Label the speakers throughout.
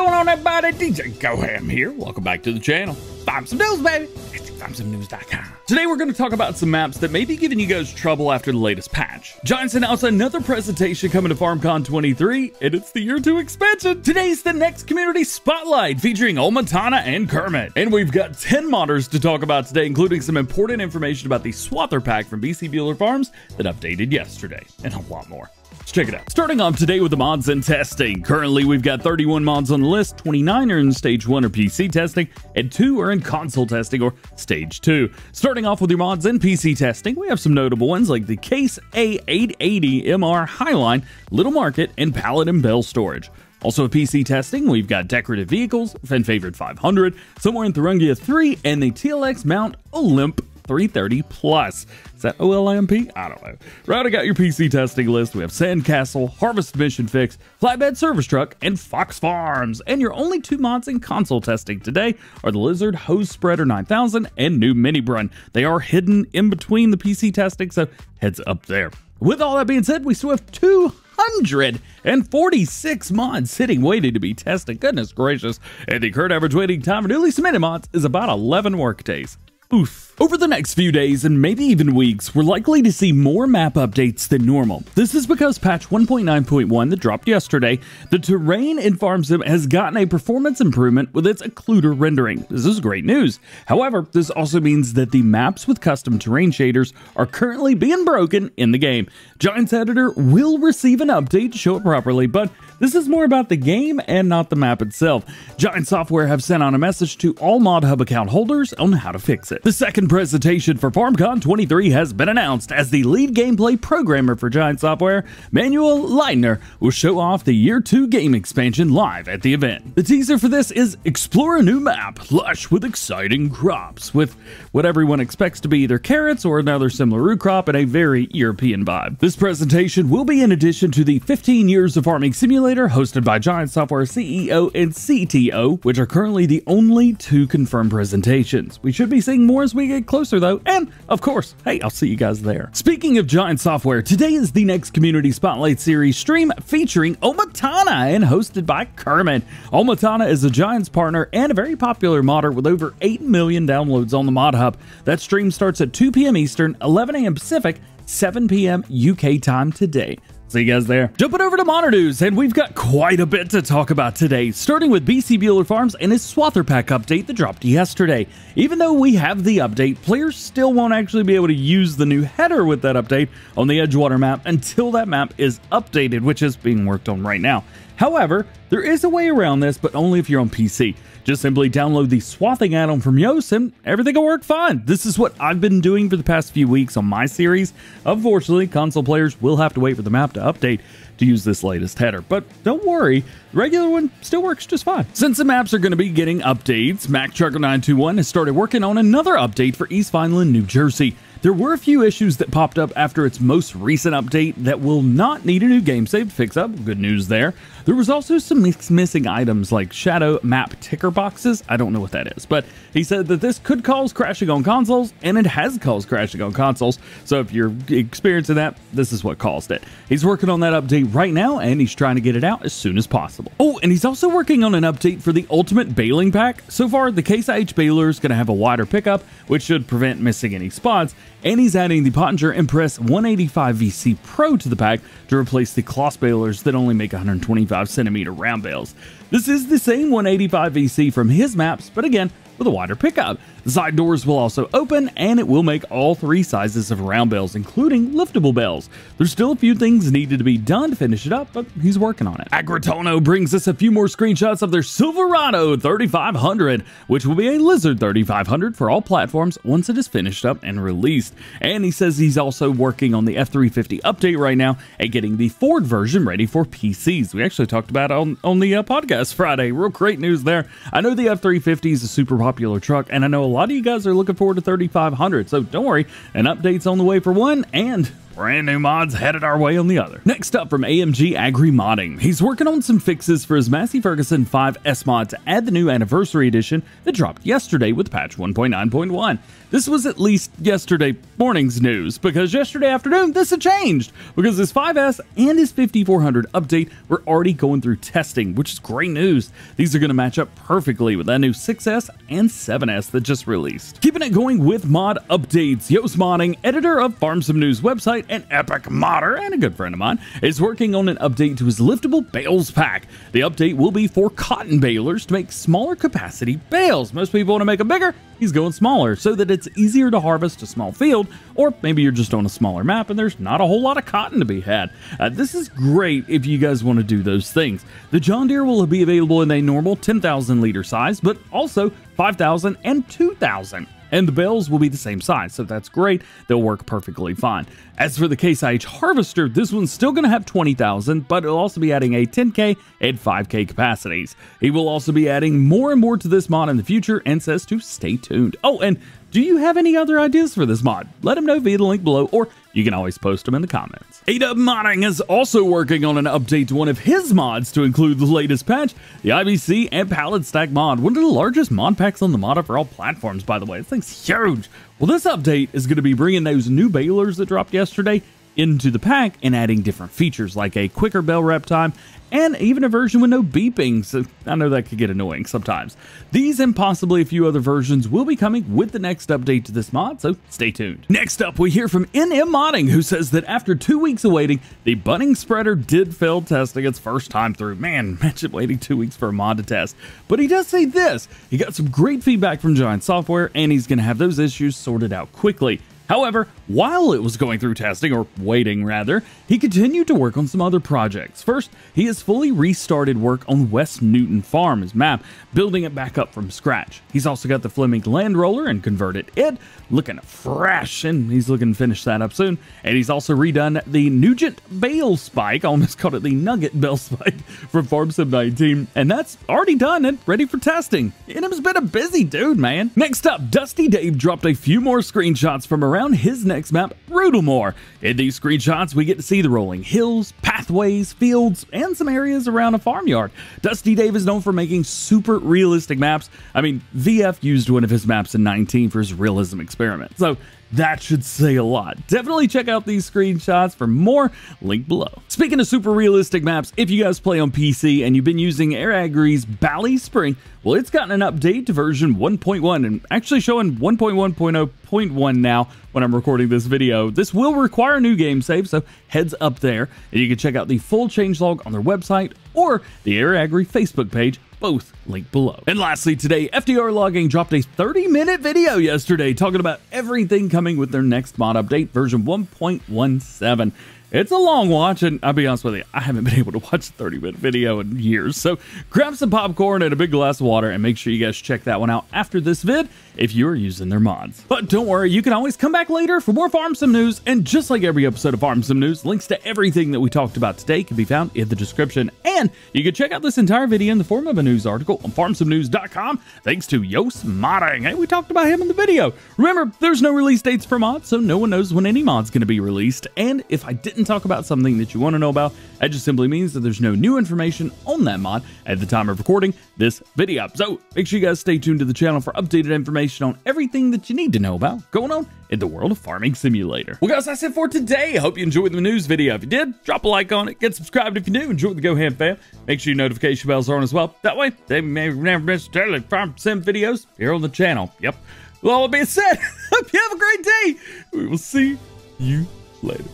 Speaker 1: going on, everybody? DjGoHam here. Welcome back to the channel. Find some news, baby. FarmCon23 Today we're going to talk about some maps that may be giving you guys trouble after the latest patch. Giants announced another presentation coming to FarmCon23, and it's the Year 2 expansion. Today's the next community spotlight featuring Omatana and Kermit. And we've got 10 modders to talk about today, including some important information about the Swather pack from BC Bueller Farms that updated yesterday, and a lot more. Let's check it out. Starting off today with the mods and testing. Currently, we've got 31 mods on the list, 29 are in Stage 1 or PC testing, and 2 are in console testing or Stage 2. Starting off with your mods in PC testing, we have some notable ones like the Case A880 MR Highline, Little Market, and Pallet and Bale Storage. Also, PC testing, we've got Decorative Vehicles, Fan Favorite 500, Somewhere in Thuringia 3, and the TLX Mount Olymp 330 Plus. Is that OLMP? I don't know. Right, I got your PC testing list. We have Sandcastle, Harvest Mission Fix, Flatbed Service Truck, and Fox Farms. And your only 2 mods in console testing today are the Lizard Hose Spreader 9000 and New Mini Brun. They are hidden in between the PC testing, so heads up there. With all that being said, we still have 246 mods sitting waiting to be tested. Goodness gracious. And the current average waiting time for newly submitted mods is about 11 work days. Oof. Over the next few days and maybe even weeks, we're likely to see more map updates than normal. This is because patch 1.9.1 that dropped yesterday, the terrain in FarmSim has gotten a performance improvement with its occluder rendering. This is great news. However, this also means that the maps with custom terrain shaders are currently being broken in the game. Giants Editor will receive an update to show it properly, but this is more about the game and not the map itself. Giant Software have sent out a message to all ModHub account holders on how to fix it. The second presentation for FarmCon23 has been announced as the lead gameplay programmer for Giant Software, Manuel Leitner, will show off the Year 2 game expansion live at the event. The teaser for this is explore a new map, lush with exciting crops, with what everyone expects to be either carrots or another similar root crop and a very European vibe. This presentation will be in addition to the 15 Years of Farming Simulator hosted by Giant Software CEO and CTO, which are currently the only 2 confirmed presentations. We should be seeing more as we get closer though, and of course, hey, I'll see you guys there. Speaking of Giant Software, today is the next Community Spotlight Series stream featuring Omatana and hosted by Kermit. Omatana is a Giants partner and a very popular modder with over 8 million downloads on the Mod Hub. That stream starts at 2 p.m. Eastern, 11 a.m. Pacific, 7 p.m. UK time today. See you guys there. Jumping over to modder news, and we've got quite a bit to talk about today, starting with BC Bueller Farms and his Swather pack update that dropped yesterday. Even though we have the update, players still won't actually be able to use the new header with that update on the Edgewater map until that map is updated, which is being worked on right now. However, there is a way around this, but only if you're on PC. Just simply download the swathing add-on from Yoast and everything will work fine. This is what I've been doing for the past few weeks on my series. Unfortunately, console players will have to wait for the map to update to use this latest header, but don't worry, the regular one still works just fine. Since the maps are going to be getting updates, MacTrucker921 has started working on another update for East Vineland, New Jersey. There were a few issues that popped up after its most recent update that will not need a new game save to fix up. Good news there. There was also some missing items like shadow map ticker boxes. I don't know what that is, but he said that this could cause crashing on consoles, and it has caused crashing on consoles. So if you're experiencing that, this is what caused it. He's working on that update right now, and he's trying to get it out as soon as possible. Oh, and he's also working on an update for the Ultimate Baling Pack. So far, the Case IH baler is going to have a wider pickup, which should prevent missing any spots. And he's adding the Pottinger Impress 185 VC Pro to the pack to replace the Kloss balers that only make 125 centimeter round bales. This is the same 185 VC from his maps, but again, with a wider pickup. The side doors will also open, and it will make all 3 sizes of round bales, including liftable bales. There's still a few things needed to be done to finish it up, but he's working on it. Agritono brings us a few more screenshots of their Silverado 3500, which will be a Lizard 3500 for all platforms once it is finished up and released. And he says he's also working on the F350 update right now and getting the Ford version ready for PCs. We actually talked about it on the podcast Friday. Real great news there. I know the F350 is a super popular truck, and I know a lot of you guys are looking forward to 3500, so don't worry, an update's on the way for one, and brand new mods headed our way on the other. Next up from AMG Agri Modding. He's working on some fixes for his Massey Ferguson 5S mod to add the new anniversary edition that dropped yesterday with patch 1.9.1. This was at least yesterday morning's news, because yesterday afternoon this had changed, because his 5S and his 5400 update were already going through testing, which is great news. These are going to match up perfectly with that new 6S and 7S that just released. Keeping it going with mod updates, Yoast Modding, editor of Farm Sim News website and epic modder and a good friend of mine, is working on an update to his Liftable Bales pack. The update will be for cotton balers to make smaller capacity bales. Most people want to make them bigger. He's going smaller so that it's easier to harvest a small field, or maybe you're just on a smaller map and there's not a whole lot of cotton to be had. This is great if you guys want to do those things. The John Deere will be available in a normal 10,000 liter size, but also 5,000 and 2,000. And the bales will be the same size, so that's great. They'll work perfectly fine. As for the Case IH Harvester, this one's still going to have 20,000, but it'll also be adding a 10K and 5K capacities. He will also be adding more and more to this mod in the future and says to stay tuned. Oh, and do you have any other ideas for this mod? Let him know via the link below, or you can always post them in the comments. ADub Modding is also working on an update to one of his mods to include the latest patch, the IBC And Pallets Stack mod, one of the largest mod packs on the modder for all platforms, by the way. This thing's huge. Well, this update is going to be bringing those new balers that dropped yesterday into the pack and adding different features like a quicker bale rep time and even a version with no beeping, so I know that could get annoying sometimes. These and possibly a few other versions will be coming with the next update to this mod, so stay tuned. Next up, we hear from NM Modding, who says that after 2 weeks of waiting, the bunning spreader did fail testing its first time through. Man, imagine waiting 2 weeks for a mod to test. But he does say this: he got some great feedback from Giant Software, and he's going to have those issues sorted out quickly. However, while it was going through testing, or waiting rather, he continued to work on some other projects. First, he has fully restarted work on West Newton Farm, his map, building it back up from scratch. He's also got the Fleming Land Roller and converted it, looking fresh, and he's looking to finish that up soon. And he's also redone the Nugent Bale Spike, I almost called it the Nugget Bale Spike, from Farm Sim 19, and that's already done and ready for testing. And it's been a busy dude, man. Next up, Dusty Dave dropped a few more screenshots from around his next map, Rudlemoor. In these screenshots, we get to see the rolling hills, pathways, fields, and some areas around a farmyard. Dusty Dave is known for making super realistic maps. I mean, VF used one of his maps in 19 for his realism experiment, so that should say a lot. Definitely check out these screenshots for more, link below. Speaking of super realistic maps, if you guys play on PC and you've been using AirAgri's BallySpring, well, it's gotten an update to version 1.1 and actually showing 1.1.0.1 now when I'm recording this video. This will require a new game save, so heads up there. And you can check out the full changelog on their website or the AirAgri Facebook page, both linked below. And lastly, today, FDR Logging dropped a 30-minute video yesterday talking about everything coming with their next mod update, version 1.17. It's a long watch, and I'll be honest with you, I haven't been able to watch a 30-minute video in years. So grab some popcorn and a big glass of water, and make sure you guys check that one out after this vid if you are using their mods. But don't worry, you can always come back later for more Farm Sim news, and just like every episode of Farm Sim News, links to everything that we talked about today can be found in the description, and you can check out this entire video in the form of a news article on FarmSimNews.com, thanks to Yoast Modding. Hey, we talked about him in the video. Remember, there's no release dates for mods, so no one knows when any mod's going to be released, and if I didn't talk about something that you want to know about, that just simply means that there's no new information on that mod at the time of recording this video. So make sure you guys stay tuned to the channel for updated information on everything that you need to know about going on in the world of Farming Simulator. Well guys, that's it for today. I hope you enjoyed the news video. If you did, drop a like on it, get subscribed if you're new, enjoy the DjGoHam fam. Make sure your notification bells are on as well. That way, they may never miss daily Farm Sim videos here on the channel. Yep. Well, all that being said, hope you have a great day. We will see you later.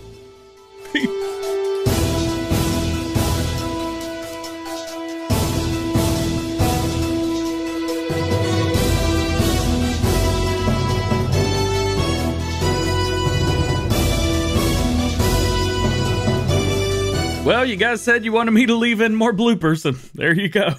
Speaker 1: Peace. Well, you guys said you wanted me to leave in more bloopers, and there you go.